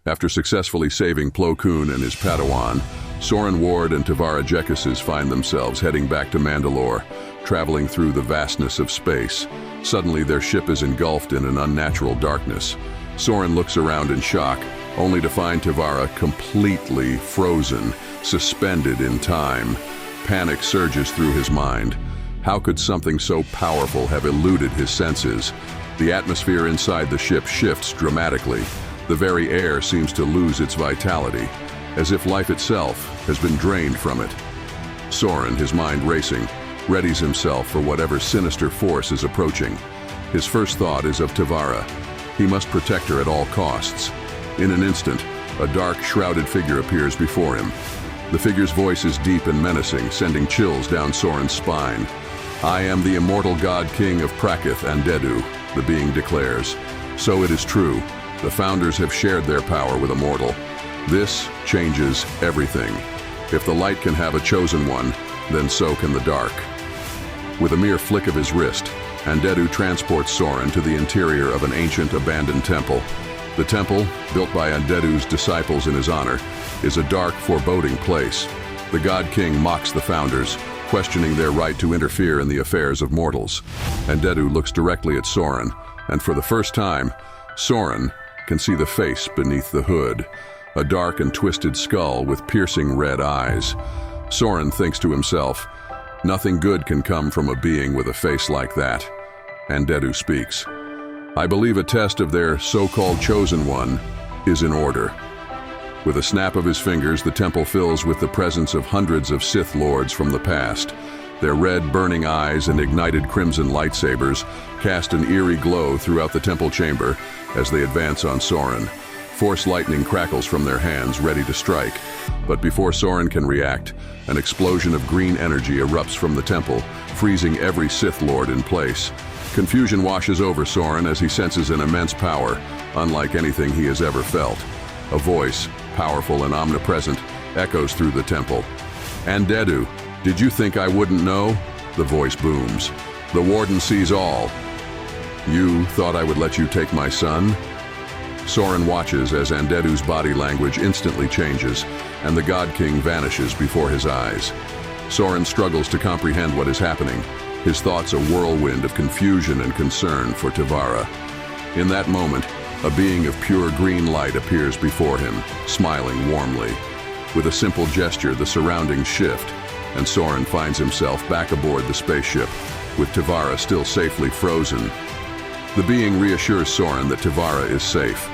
After successfully saving Plo Koon and his Padawan, Soren Warde and Tivara find themselves heading back to Mandalore, traveling through the vastness of space. Suddenly, their ship is engulfed in an unnatural darkness. Soren looks around in shock, only to find Tivara completely frozen, suspended in time. Panic surges through his mind. How could something so powerful have eluded his senses? The atmosphere inside the ship shifts dramatically. The very air seems to lose its vitality, as if life itself has been drained from it. Soren, his mind racing, readies himself for whatever sinister force is approaching. His first thought is of Tivara. He must protect her at all costs. In an instant, a dark, shrouded figure appears before him. The figure's voice is deep and menacing, sending chills down Soren's spine. "I am the immortal god king of Prakith and Dedu," the being declares. So it is true. The founders have shared their power with a mortal. This changes everything. If the light can have a chosen one, then so can the dark. With a mere flick of his wrist, Andedu transports Soren to the interior of an ancient abandoned temple. The temple, built by Andedu's disciples in his honor, is a dark, foreboding place. The God King mocks the founders, questioning their right to interfere in the affairs of mortals. Andedu looks directly at Soren, and for the first time, Soren can see the face beneath the hood, a dark and twisted skull with piercing red eyes. Soren thinks to himself, "Nothing good can come from a being with a face like that." Andedu speaks. "I believe a test of their so-called chosen one is in order." With a snap of his fingers, the temple fills with the presence of hundreds of Sith lords from the past. Their red, burning eyes and ignited crimson lightsabers cast an eerie glow throughout the temple chamber as they advance on Soren. Force lightning crackles from their hands, ready to strike. But before Soren can react, an explosion of green energy erupts from the temple, freezing every Sith Lord in place. Confusion washes over Soren as he senses an immense power, unlike anything he has ever felt. A voice, powerful and omnipresent, echoes through the temple. "Andedu, did you think I wouldn't know?" The voice booms. "The warden sees all. You thought I would let you take my son?" Soren watches as Andedu's body language instantly changes, and the God King vanishes before his eyes. Soren struggles to comprehend what is happening, his thoughts a whirlwind of confusion and concern for Tivara. In that moment, a being of pure green light appears before him, smiling warmly. With a simple gesture, the surroundings shift, and Soren finds himself back aboard the spaceship, with Tivara still safely frozen. The being reassures Soren that Tivara is safe.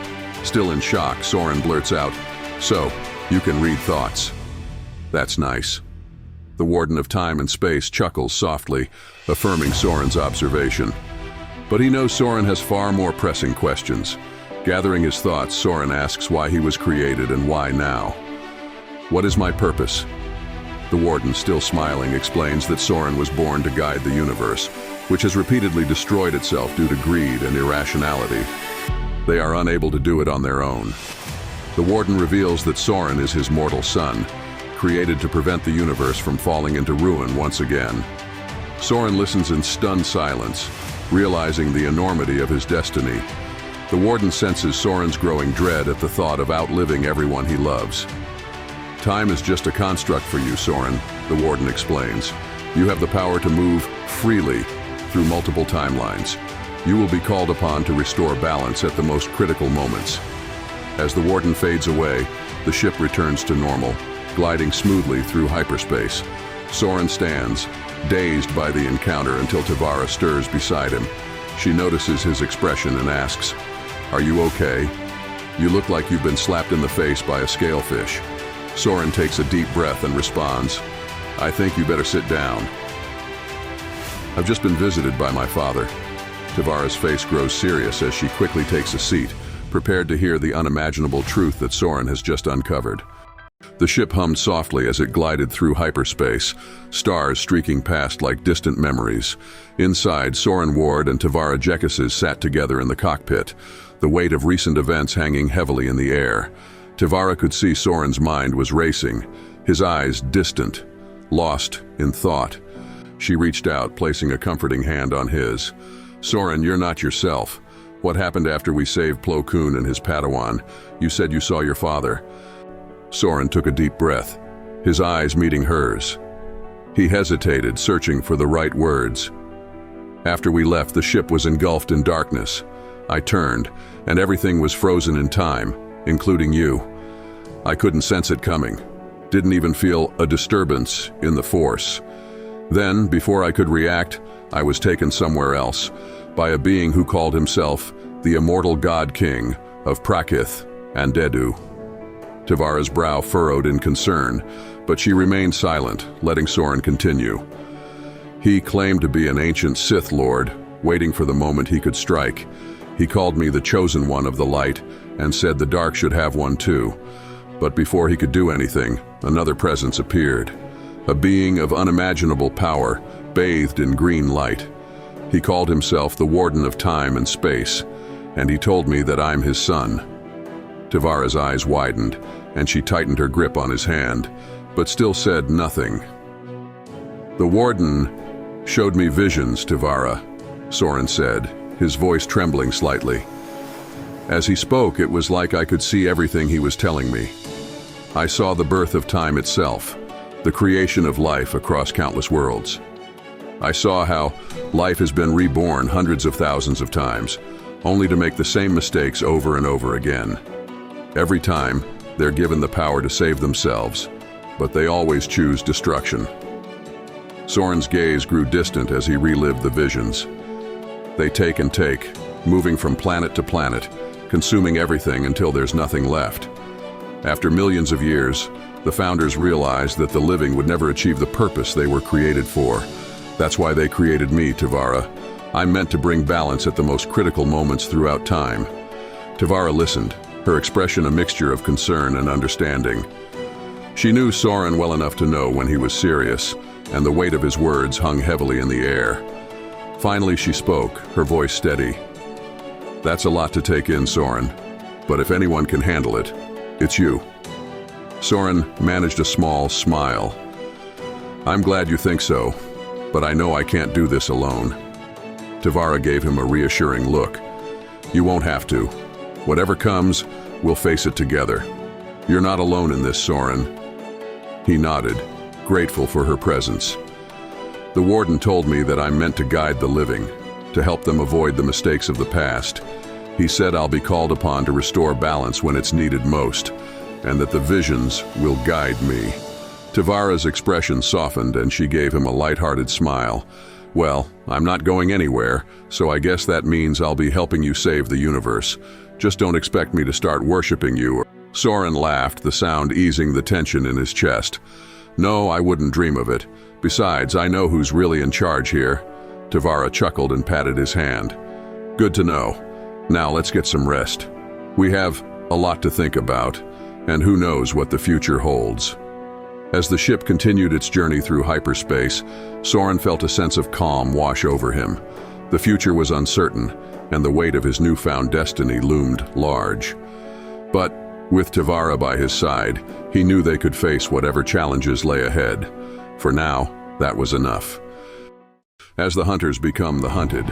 Still in shock, Soren blurts out, "So, you can read thoughts. That's nice." The Warden of Time and Space chuckles softly, affirming Soren's observation. But he knows Soren has far more pressing questions. Gathering his thoughts, Soren asks why he was created and why now. "What is my purpose?" The Warden, still smiling, explains that Soren was born to guide the universe, which has repeatedly destroyed itself due to greed and irrationality. They are unable to do it on their own. The Warden reveals that Soren is his mortal son, created to prevent the universe from falling into ruin once again. Soren listens in stunned silence, realizing the enormity of his destiny. The Warden senses Soren's growing dread at the thought of outliving everyone he loves. "Time is just a construct for you, Soren," the Warden explains. "You have the power to move freely through multiple timelines. You will be called upon to restore balance at the most critical moments." As the Warden fades away, the ship returns to normal, gliding smoothly through hyperspace. Soren stands, dazed by the encounter, until Tivara stirs beside him. She notices his expression and asks, "Are you okay? You look like you've been slapped in the face by a scalefish." Soren takes a deep breath and responds, "I think you better sit down. I've just been visited by my father." Tivara's face grows serious as she quickly takes a seat, prepared to hear the unimaginable truth that Soren has just uncovered. The ship hummed softly as it glided through hyperspace, stars streaking past like distant memories. Inside, Soren Warde and Tivara sat together in the cockpit, the weight of recent events hanging heavily in the air. Tivara could see Soren's mind was racing, his eyes distant, lost in thought. She reached out, placing a comforting hand on his. "Soren, you're not yourself. What happened after we saved Plo Koon and his Padawan? You said you saw your father. Soren took a deep breath, his eyes meeting hers. He hesitated, searching for the right words. After we left, the ship was engulfed in darkness. I turned, and everything was frozen in time, including you. I couldn't sense it coming. Didn't even feel a disturbance in the Force. Then, before I could react, I was taken somewhere else, by a being who called himself the immortal God King of Prakith and Dedu. Tivara's brow furrowed in concern, but she remained silent, letting Soren continue. He claimed to be an ancient Sith Lord, waiting for the moment he could strike. He called me the chosen one of the light, and said the dark should have one too. But before he could do anything, another presence appeared. A being of unimaginable power, bathed in green light. He called himself the Warden of Time and Space, and he told me that I'm his son. Tivara's eyes widened, and she tightened her grip on his hand, but still said nothing. The Warden showed me visions, Tivara, Soren said, his voice trembling slightly. As he spoke, it was like I could see everything he was telling me. I saw the birth of time itself, the creation of life across countless worlds. I saw how life has been reborn hundreds of thousands of times, only to make the same mistakes over and over again. Every time, they're given the power to save themselves, but they always choose destruction. Soren's gaze grew distant as he relived the visions. They take and take, moving from planet to planet, consuming everything until there's nothing left. After millions of years, the founders realized that the living would never achieve the purpose they were created for. That's why they created me, Tivara. I'm meant to bring balance at the most critical moments throughout time. Tivara listened, her expression a mixture of concern and understanding. She knew Saurin well enough to know when he was serious, and the weight of his words hung heavily in the air. Finally she spoke, her voice steady. That's a lot to take in, Saurin, but if anyone can handle it, it's you. Saurin managed a small smile. I'm glad you think so, but I know I can't do this alone. Tivara gave him a reassuring look. You won't have to. Whatever comes, we'll face it together. You're not alone in this, Saurin. He nodded, grateful for her presence. The Warden told me that I'm meant to guide the living, to help them avoid the mistakes of the past. He said I'll be called upon to restore balance when it's needed most, and that the visions will guide me. Tivara's expression softened and she gave him a light-hearted smile. Well, I'm not going anywhere, so I guess that means I'll be helping you save the universe. Just don't expect me to start worshipping you. Soren laughed, the sound easing the tension in his chest. No, I wouldn't dream of it. Besides, I know who's really in charge here. Tivara chuckled and patted his hand. Good to know. Now let's get some rest. We have a lot to think about, and who knows what the future holds. As the ship continued its journey through hyperspace, Soren felt a sense of calm wash over him. The future was uncertain, and the weight of his newfound destiny loomed large. But with Tivara by his side, he knew they could face whatever challenges lay ahead. For now, that was enough. As the hunters become the hunted,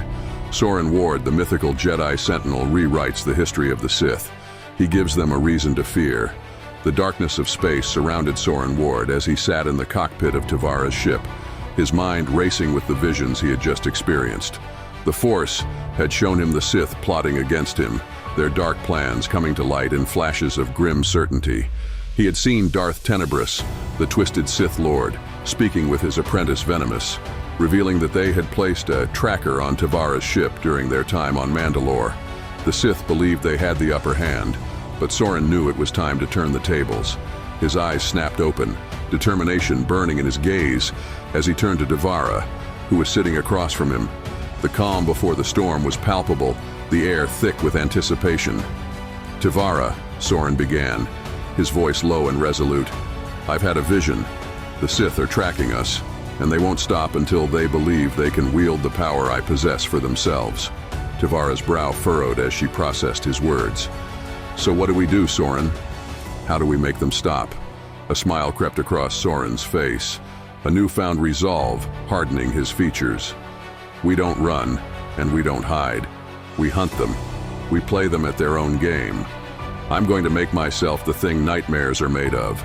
Soren Warde, the mythical Jedi Sentinel, rewrites the history of the Sith. He gives them a reason to fear. The darkness of space surrounded Soren Warde as he sat in the cockpit of Tivara's ship, his mind racing with the visions he had just experienced. The Force had shown him the Sith plotting against him, their dark plans coming to light in flashes of grim certainty. He had seen Darth Tenebrous, the twisted Sith Lord, speaking with his apprentice Venomous, revealing that they had placed a tracker on Tivara's ship during their time on Mandalore. The Sith believed they had the upper hand, but Soren knew it was time to turn the tables. His eyes snapped open, determination burning in his gaze as he turned to Tivara, who was sitting across from him. The calm before the storm was palpable, the air thick with anticipation. Tivara, Soren began, his voice low and resolute. I've had a vision. The Sith are tracking us, and they won't stop until they believe they can wield the power I possess for themselves. Tivara's brow furrowed as she processed his words. So what do we do, Soren? How do we make them stop? A smile crept across Soren's face, a newfound resolve hardening his features. We don't run, and we don't hide. We hunt them. We play them at their own game. I'm going to make myself the thing nightmares are made of.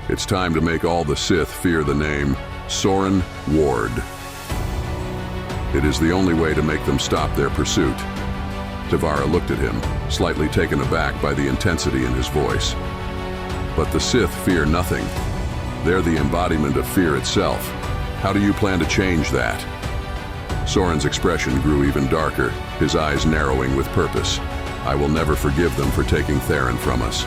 It's time to make all the Sith fear the name Soren Warde. It is the only way to make them stop their pursuit. Tivara looked at him, slightly taken aback by the intensity in his voice. But the Sith fear nothing. They're the embodiment of fear itself. How do you plan to change that? Soren's expression grew even darker, his eyes narrowing with purpose. I will never forgive them for taking Theron from us.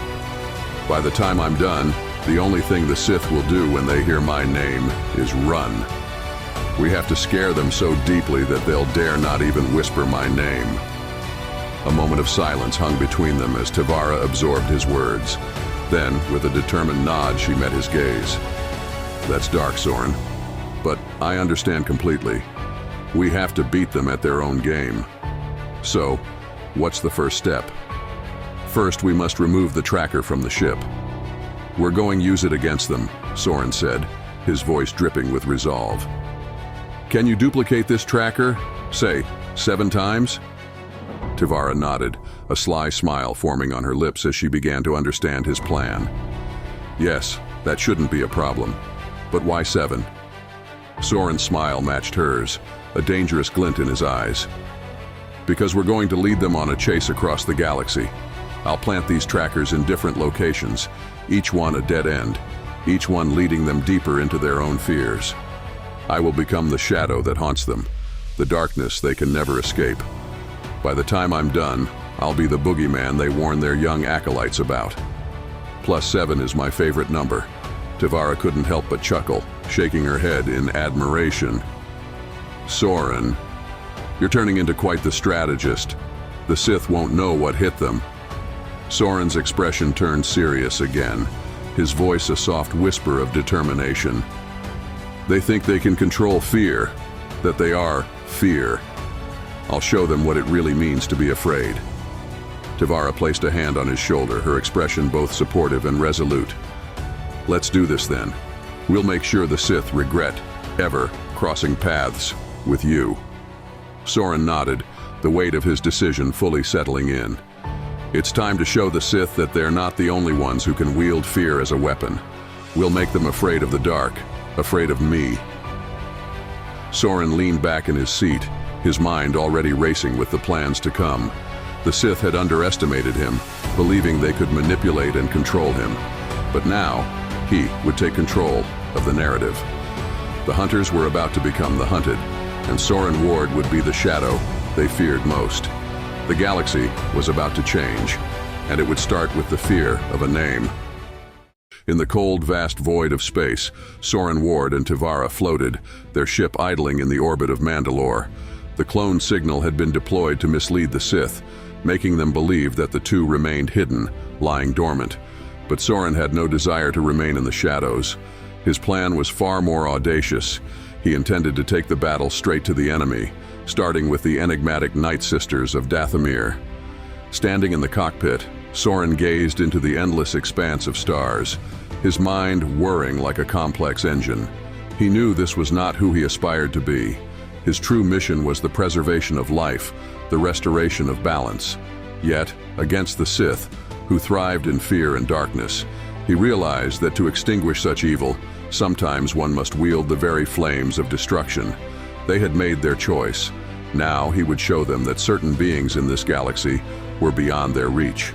By the time I'm done, the only thing the Sith will do when they hear my name is run. We have to scare them so deeply that they'll dare not even whisper my name. A moment of silence hung between them as Tivara absorbed his words. Then, with a determined nod, she met his gaze. That's dark, Soren. But I understand completely. We have to beat them at their own game. So, what's the first step? First, we must remove the tracker from the ship. We're going to use it against them, Soren said, his voice dripping with resolve. Can you duplicate this tracker? Say, 7 times? Tivara nodded, a sly smile forming on her lips as she began to understand his plan. Yes, that shouldn't be a problem. But why 7? Soren's smile matched hers, a dangerous glint in his eyes. Because we're going to lead them on a chase across the galaxy. I'll plant these trackers in different locations, each one a dead end, each one leading them deeper into their own fears. I will become the shadow that haunts them, the darkness they can never escape. By the time I'm done, I'll be the boogeyman they warn their young acolytes about. +7 is my favorite number. Tivara couldn't help but chuckle, shaking her head in admiration. Soren, you're turning into quite the strategist. The Sith won't know what hit them. Soren's expression turned serious again, his voice a soft whisper of determination. They think they can control fear, that they are fear. I'll show them what it really means to be afraid. Tivara placed a hand on his shoulder, her expression both supportive and resolute. Let's do this then. We'll make sure the Sith regret ever crossing paths with you. Soren nodded, the weight of his decision fully settling in. It's time to show the Sith that they're not the only ones who can wield fear as a weapon. We'll make them afraid of the dark, afraid of me. Soren leaned back in his seat, his mind already racing with the plans to come. The Sith had underestimated him, believing they could manipulate and control him. But now, he would take control of the narrative. The hunters were about to become the hunted, and Soren Warde would be the shadow they feared most. The galaxy was about to change, and it would start with the fear of a name. In the cold, vast void of space, Soren Warde and Tivara floated, their ship idling in the orbit of Mandalore. The clone signal had been deployed to mislead the Sith, making them believe that the two remained hidden, lying dormant. But Soren had no desire to remain in the shadows. His plan was far more audacious. He intended to take the battle straight to the enemy, starting with the enigmatic Night Sisters of Damir. Standing in the cockpit, Soren gazed into the endless expanse of stars, his mind whirring like a complex engine. He knew this was not who he aspired to be. His true mission was the preservation of life, the restoration of balance. Yet, against the Sith, who thrived in fear and darkness, he realized that to extinguish such evil, sometimes one must wield the very flames of destruction. They had made their choice. Now he would show them that certain beings in this galaxy were beyond their reach.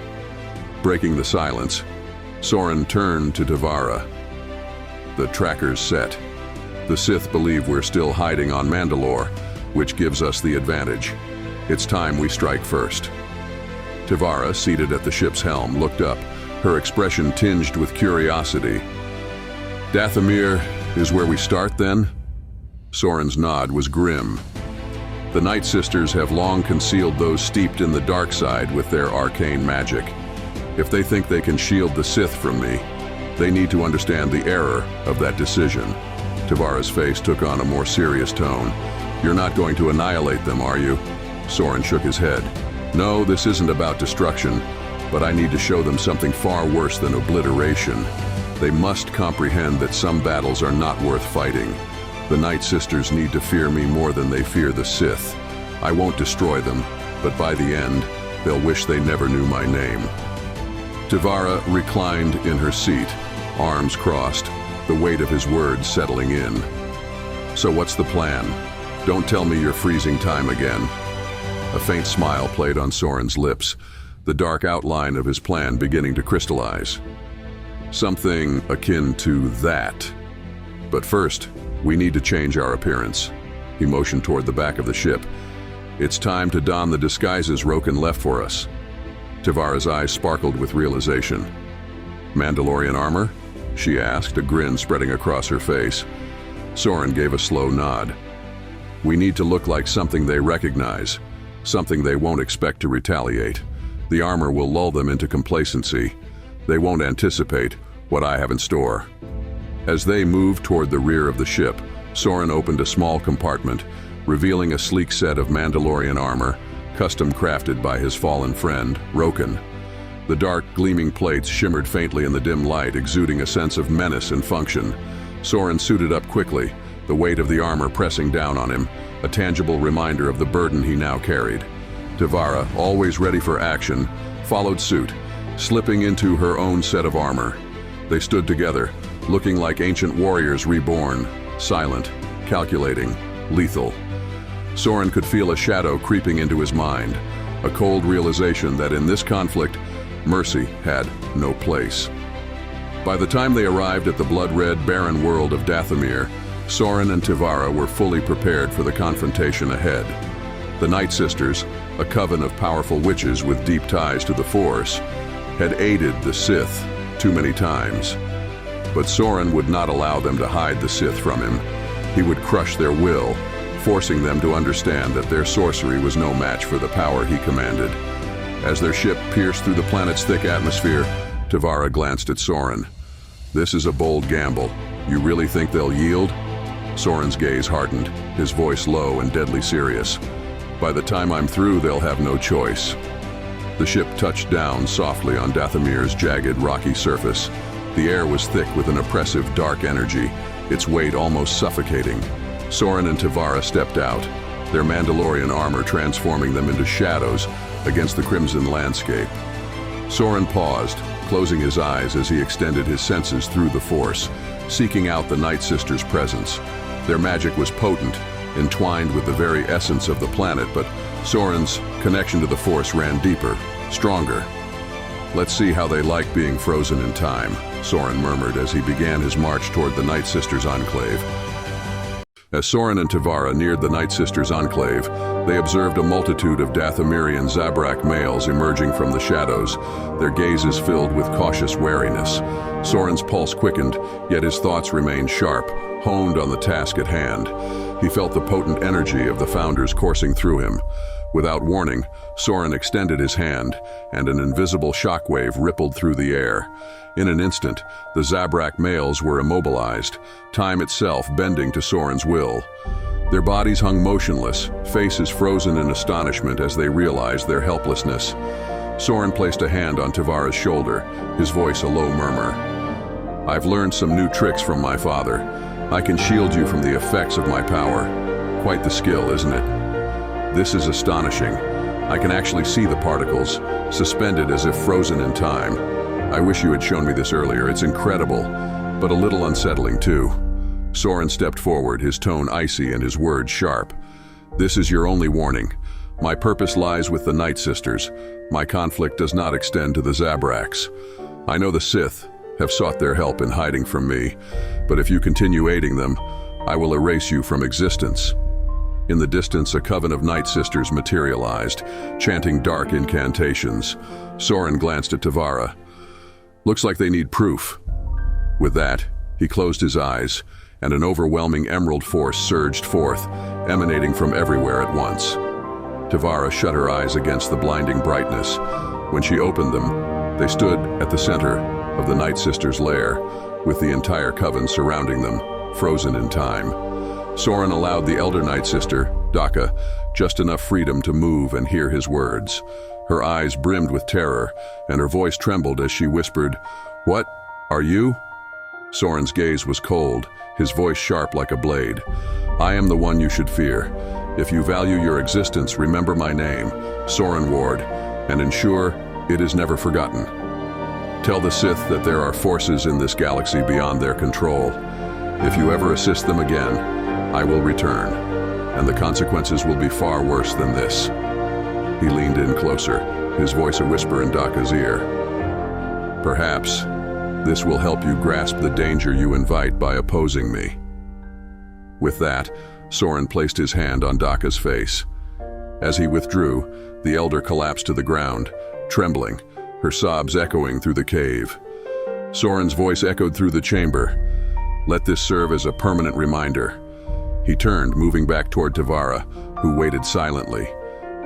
Breaking the silence, Soren turned to Tivara. The trackers set. The Sith believe we're still hiding on Mandalore, which gives us the advantage. It's time we strike first. Tivara, seated at the ship's helm, looked up, her expression tinged with curiosity. Dathomir is where we start, then? Soren's nod was grim. The Night Sisters have long concealed those steeped in the dark side with their arcane magic. If they think they can shield the Sith from me, they need to understand the error of that decision. Tivara's face took on a more serious tone. You're not going to annihilate them, are you? Soren shook his head. No, this isn't about destruction, but I need to show them something far worse than obliteration. They must comprehend that some battles are not worth fighting. The Night Sisters need to fear me more than they fear the Sith. I won't destroy them, but by the end, they'll wish they never knew my name. Tivara reclined in her seat, arms crossed, the weight of his words settling in. So what's the plan? Don't tell me you're freezing time again. A faint smile played on Soren's lips, the dark outline of his plan beginning to crystallize. Something akin to that. But first, we need to change our appearance. He motioned toward the back of the ship. It's time to don the disguises Roken left for us. Tivara's eyes sparkled with realization. Mandalorian armor? She asked, a grin spreading across her face. Soren gave a slow nod. We need to look like something they recognize, something they won't expect to retaliate. The armor will lull them into complacency. They won't anticipate what I have in store. As they moved toward the rear of the ship, Soren opened a small compartment, revealing a sleek set of Mandalorian armor, custom crafted by his fallen friend, Roken. The dark, gleaming plates shimmered faintly in the dim light, exuding a sense of menace and function. Soren suited up quickly, the weight of the armor pressing down on him, a tangible reminder of the burden he now carried. Tivara, always ready for action, followed suit, slipping into her own set of armor. They stood together, looking like ancient warriors reborn, silent, calculating, lethal. Soren could feel a shadow creeping into his mind, a cold realization that in this conflict, mercy had no place. By the time they arrived at the blood-red, barren world of Dathomir, Soren and Tivara were fully prepared for the confrontation ahead. The Night Sisters, a coven of powerful witches with deep ties to the Force, had aided the Sith too many times. But Soren would not allow them to hide the Sith from him. He would crush their will, forcing them to understand that their sorcery was no match for the power he commanded. As their ship pierced through the planet's thick atmosphere, Tivara glanced at Soren. This is a bold gamble. You really think they'll yield? Soren's gaze hardened, his voice low and deadly serious. By the time I'm through, they'll have no choice. The ship touched down softly on Dathomir's jagged, rocky surface. The air was thick with an oppressive, dark energy, its weight almost suffocating. Soren and Tivara stepped out, their Mandalorian armor transforming them into shadows against the crimson landscape. Soren paused, closing his eyes as he extended his senses through the Force, seeking out the Night Sisters' presence. Their magic was potent, entwined with the very essence of the planet, but Soren's connection to the Force ran deeper, stronger. Let's see how they like being frozen in time, Soren murmured as he began his march toward the Night Sisters' enclave. As Soren and Tivara neared the Night Sisters' enclave, they observed a multitude of Dathomirian Zabrak males emerging from the shadows, their gazes filled with cautious wariness. Soren's pulse quickened, yet his thoughts remained sharp, honed on the task at hand. He felt the potent energy of the Founders coursing through him. Without warning, Soren extended his hand, and an invisible shockwave rippled through the air. In an instant, the Zabrak males were immobilized, time itself bending to Soren's will. Their bodies hung motionless, faces frozen in astonishment as they realized their helplessness. Soren placed a hand on Tivara's shoulder, his voice a low murmur. I've learned some new tricks from my father. I can shield you from the effects of my power. Quite the skill, isn't it? This is astonishing. I can actually see the particles, suspended as if frozen in time. I wish you had shown me this earlier. It's incredible, but a little unsettling too. Soren stepped forward, his tone icy and his words sharp. This is your only warning. My purpose lies with the Night Sisters. My conflict does not extend to the Zabraks. I know the Sith have sought their help in hiding from me, but if you continue aiding them, I will erase you from existence. In the distance, a coven of Night Sisters materialized, chanting dark incantations. Soren glanced at Tivara. Looks like they need proof. With that, he closed his eyes, and an overwhelming emerald force surged forth, emanating from everywhere at once. Tivara shut her eyes against the blinding brightness. When she opened them, they stood at the center of the Night Sisters' lair, with the entire coven surrounding them, frozen in time. Soren allowed the elder Night Sister, Daka, just enough freedom to move and hear his words. Her eyes brimmed with terror, and her voice trembled as she whispered, "What? Are you?" Soren's gaze was cold, his voice sharp like a blade. "I am the one you should fear. If you value your existence, remember my name, Soren Warde, and ensure it is never forgotten. Tell the Sith that there are forces in this galaxy beyond their control. If you ever assist them again, I will return, and the consequences will be far worse than this." He leaned in closer, his voice a whisper in Daka's ear. "Perhaps this will help you grasp the danger you invite by opposing me." With that, Soren placed his hand on Daka's face. As he withdrew, the elder collapsed to the ground, trembling, her sobs echoing through the cave. Soren's voice echoed through the chamber. "Let this serve as a permanent reminder." He turned, moving back toward Tivara, who waited silently.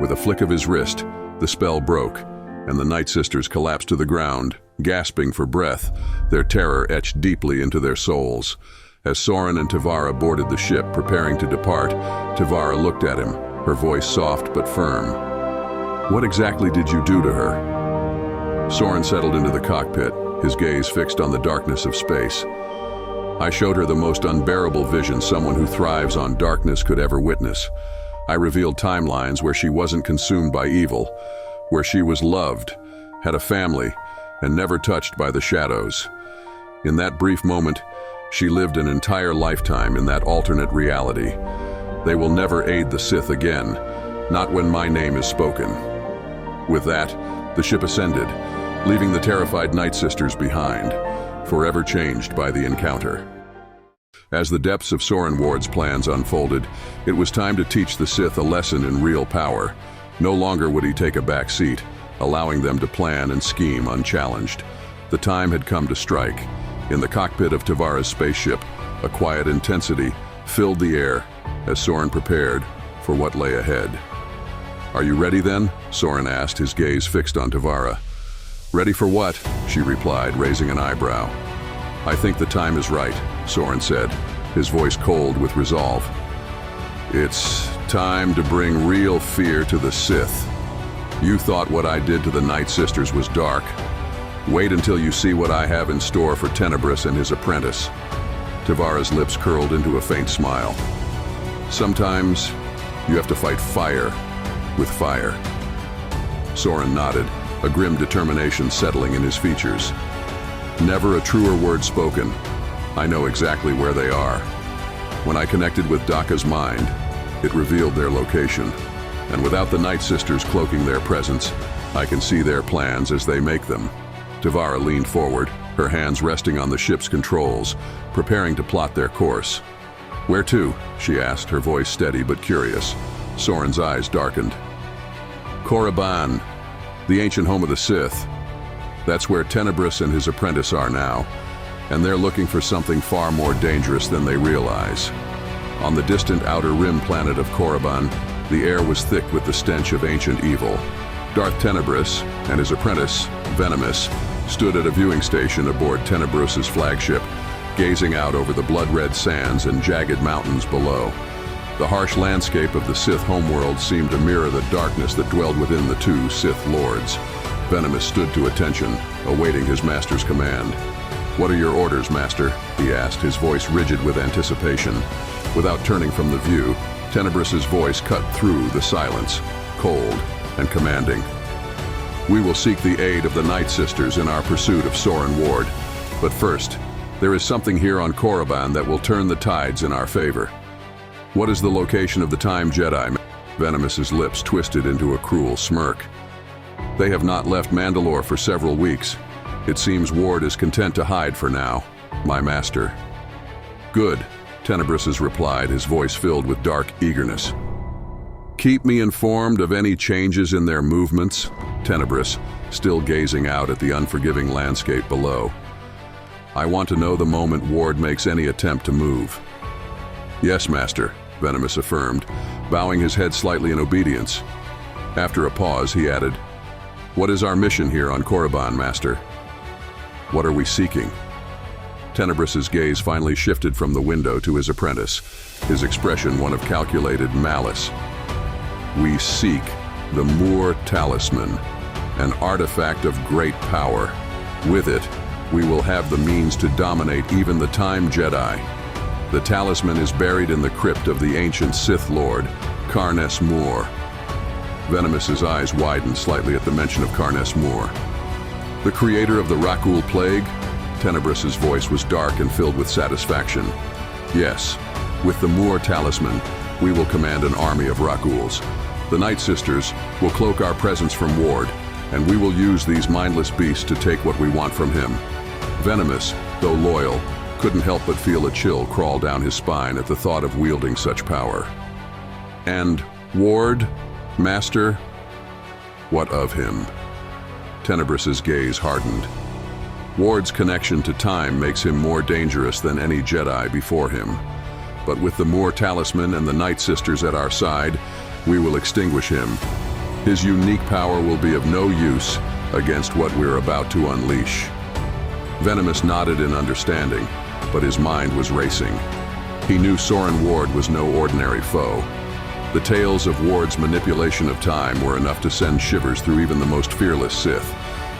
With a flick of his wrist, the spell broke, and the Night Sisters collapsed to the ground, gasping for breath, their terror etched deeply into their souls. As Saurin and Tivara boarded the ship, preparing to depart, Tivara looked at him, her voice soft but firm. "What exactly did you do to her?" Saurin settled into the cockpit, his gaze fixed on the darkness of space. "I showed her the most unbearable vision someone who thrives on darkness could ever witness. I revealed timelines where she wasn't consumed by evil, where she was loved, had a family, and never touched by the shadows. In that brief moment, she lived an entire lifetime in that alternate reality. They will never aid the Sith again, not when my name is spoken." With that, the ship ascended, leaving the terrified Night Sisters behind, forever changed by the encounter. As the depths of Soren Warde's plans unfolded, it was time to teach the Sith a lesson in real power. No longer would he take a back seat, allowing them to plan and scheme unchallenged. The time had come to strike. In the cockpit of Tivara's spaceship, a quiet intensity filled the air as Soren prepared for what lay ahead. "Are you ready then?" Soren asked, his gaze fixed on Tivara. "Ready for what?" she replied, raising an eyebrow. "I think the time is right," Soren said, his voice cold with resolve. "It's time to bring real fear to the Sith. You thought what I did to the Night Sisters was dark. Wait until you see what I have in store for Tenebrous and his apprentice." Tivara's lips curled into a faint smile. "Sometimes you have to fight fire with fire." Soren nodded, a grim determination settling in his features. "Never a truer word spoken. I know exactly where they are. When I connected with Daka's mind, it revealed their location. And without the Night Sisters cloaking their presence, I can see their plans as they make them." Tivara leaned forward, her hands resting on the ship's controls, preparing to plot their course. "Where to?" she asked, her voice steady but curious. Soren's eyes darkened. "Korriban, the ancient home of the Sith. That's where Tenebrous and his apprentice are now, and they're looking for something far more dangerous than they realize." On the distant outer rim planet of Korriban, the air was thick with the stench of ancient evil. Darth Tenebrous and his apprentice, Venomous, stood at a viewing station aboard Tenebrous's flagship, gazing out over the blood-red sands and jagged mountains below. The harsh landscape of the Sith homeworld seemed to mirror the darkness that dwelled within the two Sith lords. Venomous stood to attention, awaiting his master's command. "What are your orders, master?" he asked, his voice rigid with anticipation. Without turning from the view, Tenebrous's voice cut through the silence, cold and commanding. "We will seek the aid of the Night Sisters in our pursuit of Soren Warde. But first, there is something here on Korriban that will turn the tides in our favor." "What is the location of the Time Jedi?" Venomous's lips twisted into a cruel smirk. "They have not left Mandalore for several weeks. It seems Warde is content to hide for now, my master." "Good," Tenebrous replied, his voice filled with dark eagerness. "Keep me informed of any changes in their movements," Tenebrous, still gazing out at the unforgiving landscape below. "I want to know the moment Warde makes any attempt to move." "Yes, master," Venomous affirmed, bowing his head slightly in obedience. After a pause, he added, "What is our mission here on Korriban, master?" "What are we seeking?" Tenebrous's gaze finally shifted from the window to his apprentice, his expression one of calculated malice. "We seek the Muur Talisman, an artifact of great power. With it, we will have the means to dominate even the Time Jedi. The talisman is buried in the crypt of the ancient Sith Lord, Muur. Venomous's eyes widened slightly at the mention of Karnes Muur. The creator of the Rakul Plague? Tenebrous's voice was dark and filled with satisfaction. Yes, with the Muur Talisman, we will command an army of Rakuls. The Night Sisters will cloak our presence from Ward, and we will use these mindless beasts to take what we want from him. Venomous, though loyal, couldn't help but feel a chill crawl down his spine at the thought of wielding such power. And Ward, Master, what of him? Tenebrous's gaze hardened. Ward's connection to time makes him more dangerous than any Jedi before him. But with the Muur Talisman and the Night Sisters at our side, we will extinguish him. His unique power will be of no use against what we're about to unleash. Venomous nodded in understanding, but his mind was racing. He knew Soren Warde was no ordinary foe. The tales of Ward's manipulation of time were enough to send shivers through even the most fearless Sith.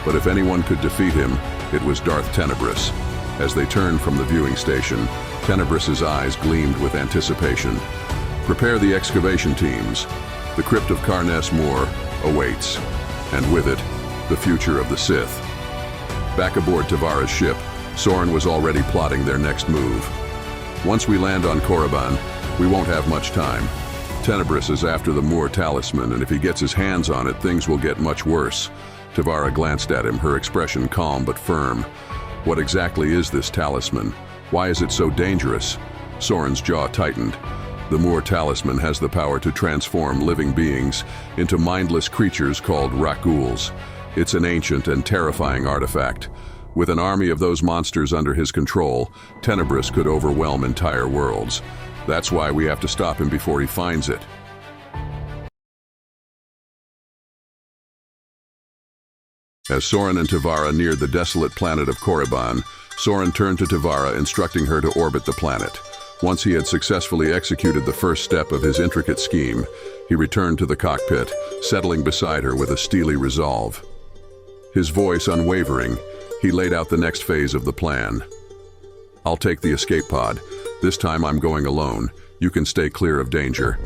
But if anyone could defeat him, it was Darth Tenebrous. As they turned from the viewing station, Tenebrous's eyes gleamed with anticipation. Prepare the excavation teams. The crypt of Karnes Muur awaits, and with it, the future of the Sith. Back aboard Tivara's ship, Saurin was already plotting their next move. Once we land on Korriban, we won't have much time. Tenebrous is after the Muur Talisman, and if he gets his hands on it, things will get much worse. Tivara glanced at him, her expression calm but firm. What exactly is this talisman? Why is it so dangerous? Soren's jaw tightened. The Muur Talisman has the power to transform living beings into mindless creatures called Rakuls. It's an ancient and terrifying artifact. With an army of those monsters under his control, Tenebrous could overwhelm entire worlds. That's why we have to stop him before he finds it. As Soren and Tivara neared the desolate planet of Korriban, Soren turned to Tivara, instructing her to orbit the planet. Once he had successfully executed the first step of his intricate scheme, he returned to the cockpit, settling beside her with a steely resolve. His voice unwavering, he laid out the next phase of the plan. I'll take the escape pod. This time I'm going alone. You can stay clear of danger.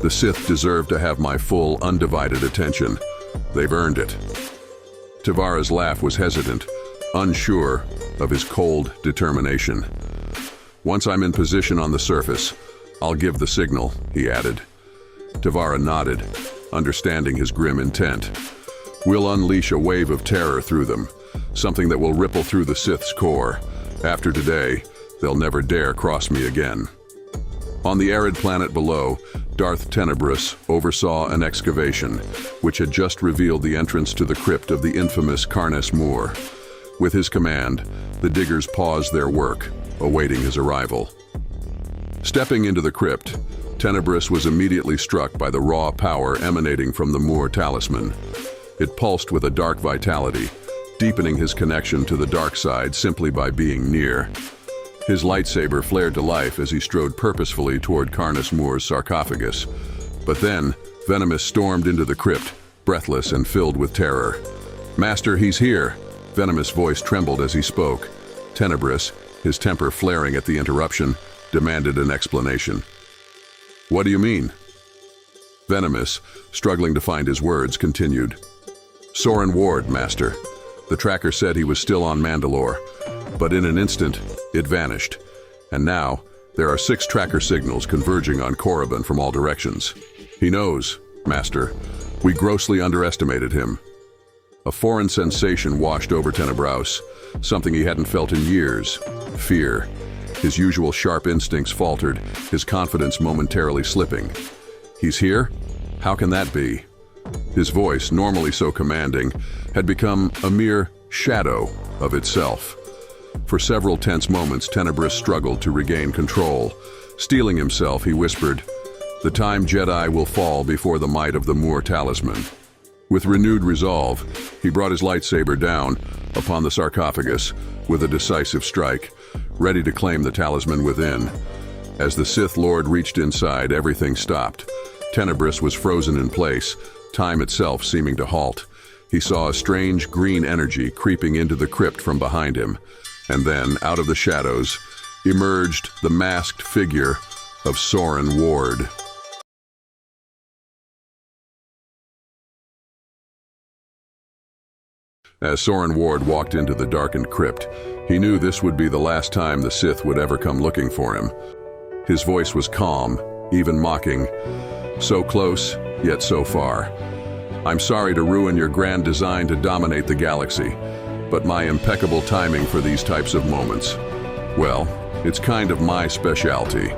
The Sith deserve to have my full, undivided attention. They've earned it. Tivara's laugh was hesitant, unsure of his cold determination. Once I'm in position on the surface, I'll give the signal, he added. Tivara nodded, understanding his grim intent. We'll unleash a wave of terror through them, something that will ripple through the Sith's core. After today, they'll never dare cross me again. On the arid planet below, Darth Tenebrous oversaw an excavation, which had just revealed the entrance to the crypt of the infamous Karnes Muur. With his command, the diggers paused their work, awaiting his arrival. Stepping into the crypt, Tenebrous was immediately struck by the raw power emanating from the Muur Talisman. It pulsed with a dark vitality, deepening his connection to the dark side simply by being near. His lightsaber flared to life as he strode purposefully toward Karnes Muur's sarcophagus. But then, Venomous stormed into the crypt, breathless and filled with terror. "Master, he's here!" Venomous' voice trembled as he spoke. Tenebrous, his temper flaring at the interruption, demanded an explanation. "What do you mean?" Venomous, struggling to find his words, continued. "Soren Warde, Master. The tracker said he was still on Mandalore, but in an instant, it vanished. And now, there are 6 tracker signals converging on Korriban from all directions. He knows, Master. We grossly underestimated him." A foreign sensation washed over Tenebrous, something he hadn't felt in years. Fear. His usual sharp instincts faltered, his confidence momentarily slipping. "He's here? How can that be?" His voice, normally so commanding, had become a mere shadow of itself. For several tense moments, Tenebrous struggled to regain control. Steeling himself, he whispered, "The time Jedi will fall before the might of the Muur Talisman." With renewed resolve, he brought his lightsaber down upon the sarcophagus with a decisive strike, ready to claim the talisman within. As the Sith Lord reached inside, everything stopped. Tenebrous was frozen in place, time itself seeming to halt. He saw a strange green energy creeping into the crypt from behind him. And then, out of the shadows, emerged the masked figure of Soren Warde. As Soren Warde walked into the darkened crypt, he knew this would be the last time the Sith would ever come looking for him. His voice was calm, even mocking. So close, yet so far. I'm sorry to ruin your grand design to dominate the galaxy, but my impeccable timing for these types of moments, well, it's kind of my specialty.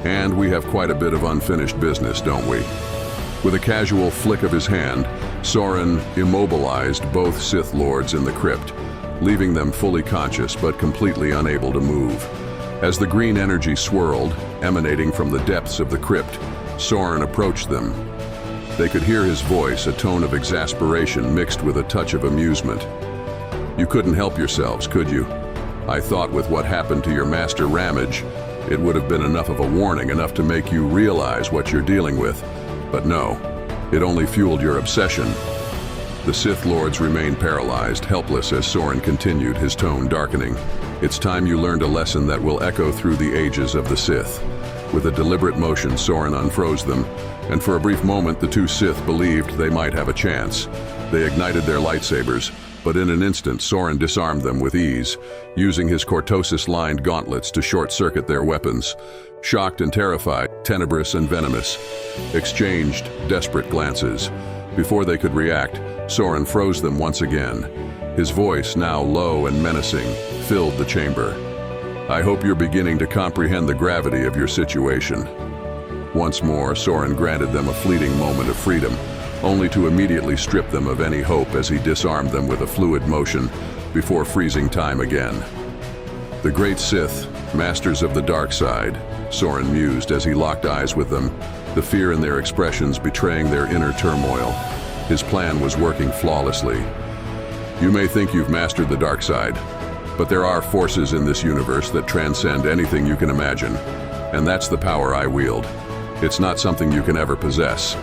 And we have quite a bit of unfinished business, don't we? With a casual flick of his hand, Saurin immobilized both Sith Lords in the crypt, leaving them fully conscious but completely unable to move. As the green energy swirled, emanating from the depths of the crypt, Saurin approached them. They could hear his voice, a tone of exasperation mixed with a touch of amusement. You couldn't help yourselves, could you? I thought with what happened to your master Ramage, it would have been enough of a warning, enough to make you realize what you're dealing with. But no, it only fueled your obsession. The Sith Lords remained paralyzed, helpless as Saurin continued, his tone darkening. It's time you learned a lesson that will echo through the ages of the Sith. With a deliberate motion, Saurin unfroze them, and for a brief moment the two Sith believed they might have a chance. They ignited their lightsabers, but in an instant Saurin disarmed them with ease, using his cortosis-lined gauntlets to short-circuit their weapons. Shocked and terrified, Tenebrous and Venomous exchanged desperate glances. Before they could react, Saurin froze them once again. His voice, now low and menacing, filled the chamber. I hope you're beginning to comprehend the gravity of your situation. Once more, Saurin granted them a fleeting moment of freedom, only to immediately strip them of any hope as he disarmed them with a fluid motion before freezing time again. The great Sith, masters of the dark side, Saurin mused as he locked eyes with them, the fear in their expressions betraying their inner turmoil. His plan was working flawlessly. You may think you've mastered the dark side, but there are forces in this universe that transcend anything you can imagine, and that's the power I wield. It's not something you can ever possess.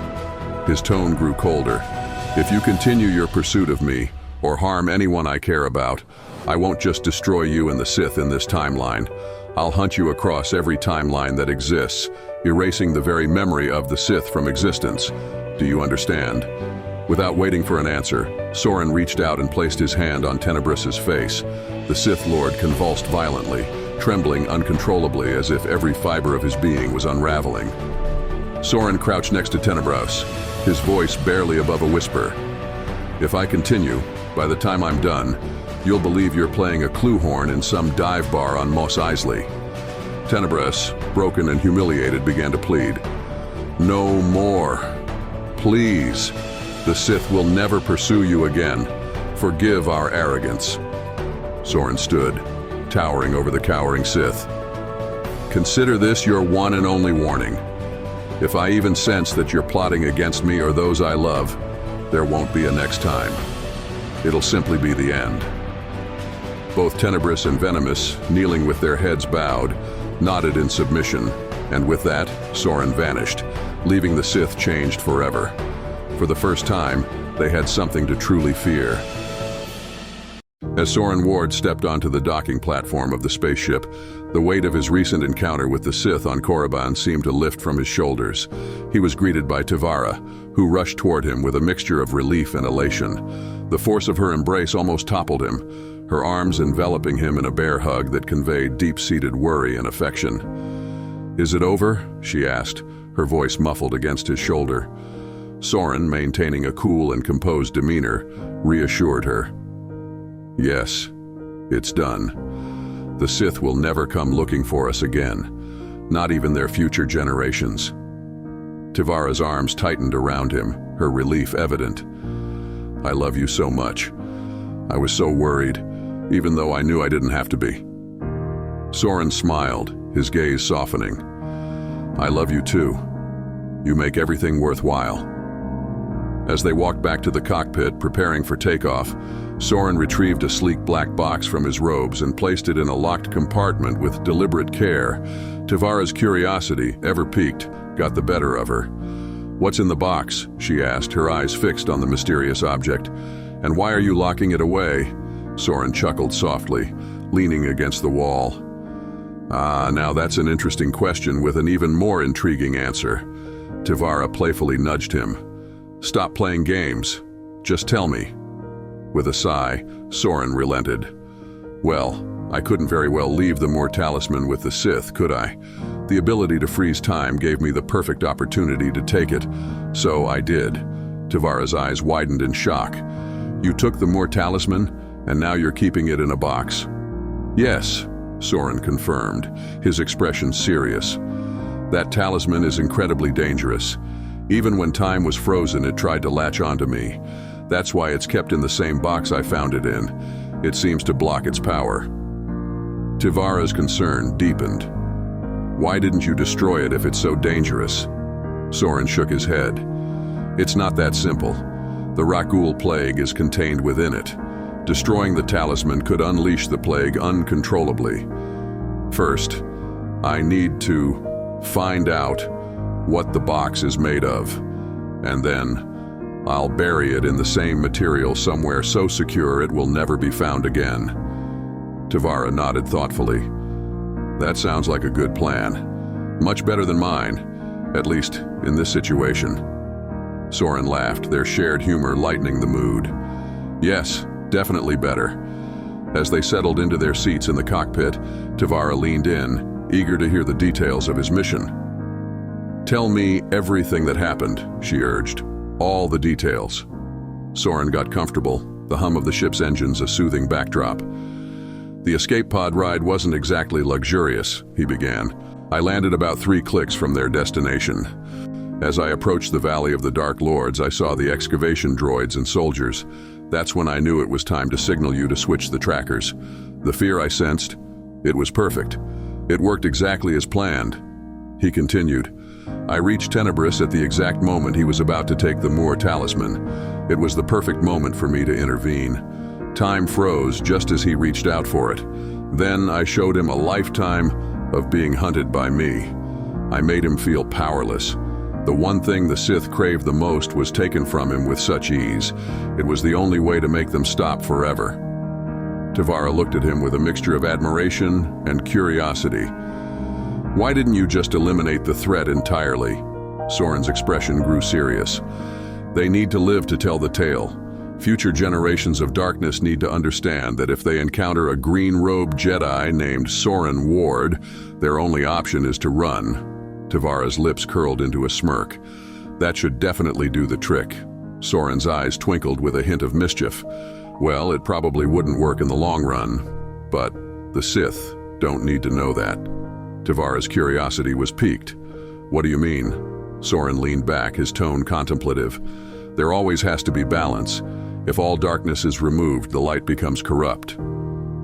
His tone grew colder. If you continue your pursuit of me, or harm anyone I care about, I won't just destroy you and the Sith in this timeline. I'll hunt you across every timeline that exists, erasing the very memory of the Sith from existence. Do you understand? Without waiting for an answer, Saurin reached out and placed his hand on Tenebrous's face. The Sith Lord convulsed violently, trembling uncontrollably as if every fiber of his being was unraveling. Saurin crouched next to Tenebrous, his voice barely above a whisper. If I continue, by the time I'm done, you'll believe you're playing a clue horn in some dive bar on Mos Eisley. Tenebrous, broken and humiliated, began to plead. No more. Please. The Sith will never pursue you again. Forgive our arrogance. Saurin stood, towering over the cowering Sith. Consider this your one and only warning. If I even sense that you're plotting against me or those I love, there won't be a next time. It'll simply be the end. Both Tenebrous and Venomous, kneeling with their heads bowed, nodded in submission, and with that, Saurin vanished, leaving the Sith changed forever. For the first time, they had something to truly fear. As Soren Warde stepped onto the docking platform of the spaceship, the weight of his recent encounter with the Sith on Korriban seemed to lift from his shoulders. He was greeted by Tivara, who rushed toward him with a mixture of relief and elation. The force of her embrace almost toppled him, her arms enveloping him in a bear hug that conveyed deep-seated worry and affection. Is it over? She asked, her voice muffled against his shoulder. Saurin, maintaining a cool and composed demeanor, reassured her. Yes, it's done. The Sith will never come looking for us again, not even their future generations. Tivara's arms tightened around him, her relief evident. I love you so much. I was so worried, even though I knew I didn't have to be. Saurin smiled, his gaze softening. I love you too. You make everything worthwhile. As they walked back to the cockpit, preparing for takeoff, Saurin retrieved a sleek black box from his robes and placed it in a locked compartment with deliberate care. Tivara's curiosity, ever piqued, got the better of her. What's in the box? She asked, her eyes fixed on the mysterious object. And why are you locking it away? Saurin chuckled softly, leaning against the wall. Ah, now that's an interesting question with an even more intriguing answer. Tivara playfully nudged him. Stop playing games. Just tell me. With a sigh, Saurin relented. Well, I couldn't very well leave the Muur Talisman with the Sith, could I? The ability to freeze time gave me the perfect opportunity to take it, so I did. Tivara's eyes widened in shock. You took the Muur Talisman, and now you're keeping it in a box? Yes, Saurin confirmed, his expression serious. That talisman is incredibly dangerous. Even when time was frozen, it tried to latch onto me. That's why it's kept in the same box I found it in. It seems to block its power. Tivara's concern deepened. Why didn't you destroy it if it's so dangerous? Saurin shook his head. It's not that simple. The Rakghoul plague is contained within it. Destroying the talisman could unleash the plague uncontrollably. First, I need to find out what the box is made of, and then I'll bury it in the same material somewhere so secure it will never be found again. Tivara nodded thoughtfully. That sounds like a good plan. Much better than mine, at least in this situation. Saurin laughed, their shared humor lightening the mood. Yes, definitely better. As they settled into their seats in the cockpit, Tivara leaned in, eager to hear the details of his mission. Tell me everything that happened, she urged. All the details. Saurin got comfortable, the hum of the ship's engines a soothing backdrop. The escape pod ride wasn't exactly luxurious, he began. I landed about 3 clicks from their destination. As I approached the Valley of the Dark Lords, I saw the excavation droids and soldiers. That's when I knew it was time to signal you to switch the trackers. The fear I sensed, it was perfect. It worked exactly as planned. He continued. I reached Tenebrous at the exact moment he was about to take the Muur Talisman. It was the perfect moment for me to intervene. Time froze just as he reached out for it. Then I showed him a lifetime of being hunted by me. I made him feel powerless. The one thing the Sith craved the most was taken from him with such ease. It was the only way to make them stop forever. Tivara looked at him with a mixture of admiration and curiosity. Why didn't you just eliminate the threat entirely? Saurin's expression grew serious. They need to live to tell the tale. Future generations of darkness need to understand that if they encounter a green-robed Jedi named Soren Warde, their only option is to run. Tivara's lips curled into a smirk. That should definitely do the trick. Saurin's eyes twinkled with a hint of mischief. Well, it probably wouldn't work in the long run, but the Sith don't need to know that. Tivara's curiosity was piqued. What do you mean? Saurin leaned back, his tone contemplative. There always has to be balance. If all darkness is removed, the light becomes corrupt.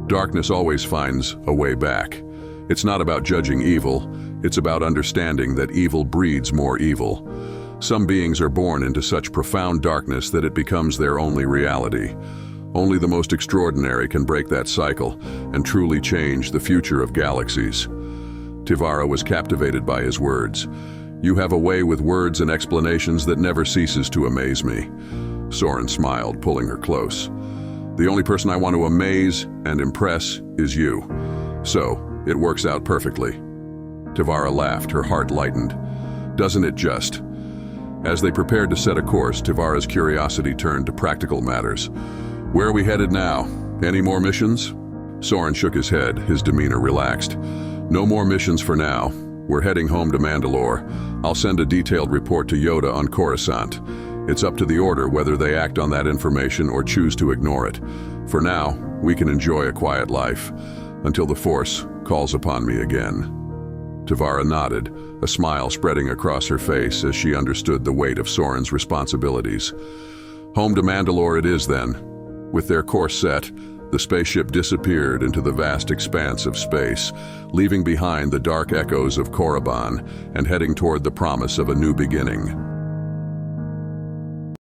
Darkness always finds a way back. It's not about judging evil, it's about understanding that evil breeds more evil. Some beings are born into such profound darkness that it becomes their only reality. Only the most extraordinary can break that cycle and truly change the future of galaxies. Tivara was captivated by his words. You have a way with words and explanations that never ceases to amaze me. Saurin smiled, pulling her close. The only person I want to amaze and impress is you. So, it works out perfectly. Tivara laughed, her heart lightened. Doesn't it just? As they prepared to set a course, Tivara's curiosity turned to practical matters. Where are we headed now? Any more missions? Saurin shook his head, his demeanor relaxed. No more missions for now. We're heading home to Mandalore. I'll send a detailed report to Yoda on Coruscant. It's up to the Order whether they act on that information or choose to ignore it. For now, we can enjoy a quiet life, until the Force calls upon me again. Tivara nodded, a smile spreading across her face as she understood the weight of Saurin's responsibilities. Home to Mandalore it is then. With their course set, the spaceship disappeared into the vast expanse of space, leaving behind the dark echoes of Korriban and heading toward the promise of a new beginning.